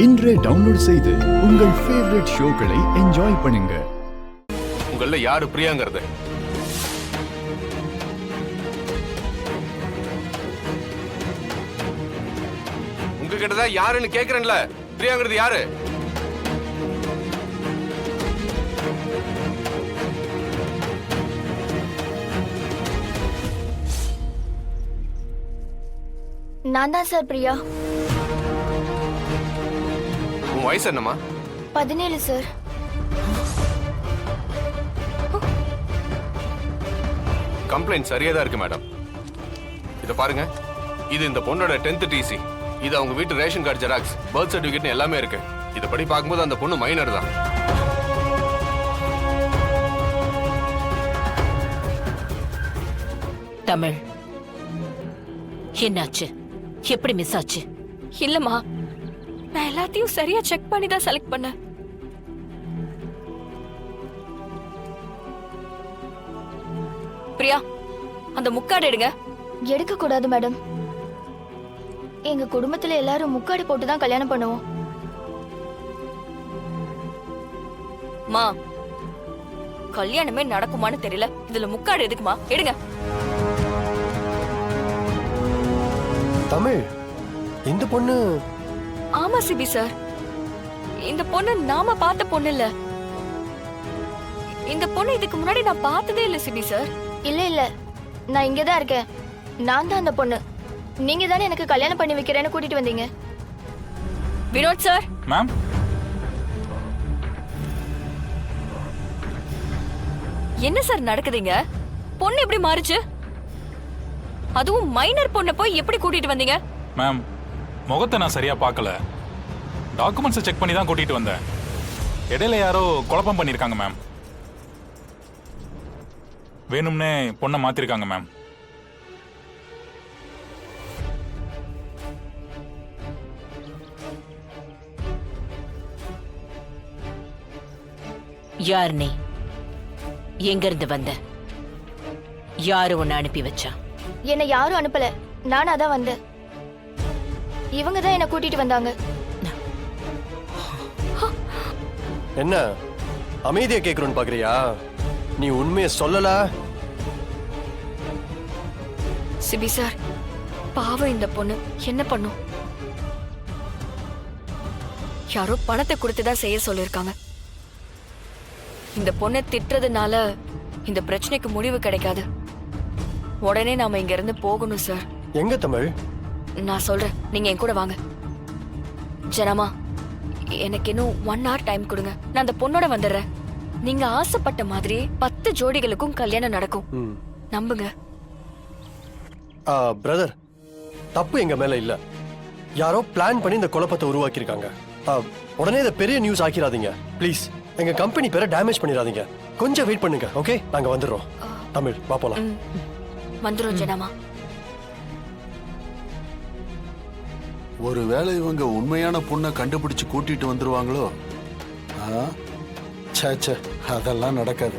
இன்றே டவுன்லோட் செய்து உங்கள் ஃபேவரட் ஷோக்களை என்ஜாய் பண்ணுங்க. உங்கள யாரு பிரியாங்கிறது உங்ககிட்ட தான் யாருன்னு கேக்குறேன்ல. பிரியாங்கிறது யாரு? நான் தான் சார் பிரியா. உன் வயசு என்னம்மா? 17 சார். கம்ப்ளைண்ட் சரியா தான் இருக்கு மேடம். இத பாருங்க, இது இந்த பொண்ணோட 10th டிசி. இது அவங்க வீட்டு ration card xerox, birth certificate எல்லாமே இருக்கு. இதப்படி பார்க்கும்போது அந்த பொண்ணு மைனர் தான். தமிழ், என்னாச்சு? எப்படி மிஸ் ஆச்சு? இல்லம்மா, நான் எல்லாத்தையும் சரியா செக் பண்ணி தான் செலக்ட் பண்ணேன். பிரியா, அந்த முக்காடு எடுங்க. எடுக்க கூடாது மேடம். எங்க குடும்பத்துல எல்லாரும் முக்காடு போட்டு தான் கல்யாணம் பண்ணுவோம். மா, கல்யாணமே நடக்குமான்னு தெரியல, இதுல முக்காடு எதுக்குமா? எடுங்க. தமிழ், இந்த பொண்ணு? ஆமா சிபி சார், இந்த பொண்ணு நாம பார்த்த பொண்ணு இல்ல. இந்த பொண்ணு இதுக்கு முன்னாடி நான் பார்த்ததே இல்ல சிபி சார். இல்ல இல்ல, நான் இங்கதான் இருக்கேன். நான் தான் அந்த பொண்ணு. நீங்க தானே எனக்கு கல்யாணம் பண்ணி வைக்கிறேன்னு கூட்டிட்டு வந்தீங்க. வினோத் சார். மேம், என்ன சார் நடக்குதுங்க? பொண்ணு எப்படி மாறுச்சு? அதுவும் மைனர் பொண்ணை போய் எப்படி கூட்டிட்டு வந்தீங்க? மேம், முகத்தை நான் சரியா பார்க்கல. டாக்குமெண்ட்ஸை செக் பண்ணி தான் கூட்டிட்டு வந்தேன். இடையில யாரோ குழப்பம் பண்ணிருக்காங்க மேம். வேணும்னே பொண்ணை மாத்திருக்காங்க மேம். யார் நீ? எங்க இருந்து வந்த? யாரு உன்னை அனுப்பி வச்சா? என்ன யாரும் அனுப்பல, நானா தான் வந்தேன். இவங்க தான் என்ன கூட்டிட்டு வந்தாங்க. என்ன அமைதியா கேக்குறோன்னு பாக்குறியா? நீ உண்மையை சொல்லல. சிபி சார், பாவம் இந்த பொண்ணு என்ன பண்ணும்? யாரோ பணத்தை கொடுத்துதான் செய்ய சொல்லிருக்காங்க. இந்த பொண்ணை திட்டுறதுனால இந்த பிரச்சனைக்கு முடிவு கிடைக்காது. உடனே நாம இங்க இருந்து போகணும் சார். எங்க தமிழ்? நான் சொல்றேன், நீங்க என் கூட வாங்க. ஜனமா, எனக்கு இன்னும் 1 hour டைம் கொடுங்க. நான் அந்த பொண்ணோட வந்துடுறேன். நீங்க ஆசைப்பட்ட மாதிரி 10 ஜோடிகளுக்கும் கல்யாணம் நடக்கும். நம்புங்க. பிரதர், தப்பு எங்க மேல இல்ல. யாரோ பிளான் பண்ணி இந்த குழப்பத்தை உருவாக்கி இருக்காங்க. உடனே இதை பெரிய நியூஸ் ஆக்கிராதீங்க ப்ளீஸ். எங்க கம்பெனி பேரை டேமேஜ் பண்ணிடாதீங்க. கொஞ்சம் வெயிட் பண்ணுங்க. ஓகே, நாங்க வந்துடுறோம். தமிழ், வா போலாம். வந்துரும் ஜனமா. ஒருவேளை இவங்க உண்மையான பொண்ணை கண்டுபிடிச்சு கூட்டிட்டு வந்துருவாங்களோ? சே, அதெல்லாம் நடக்காது.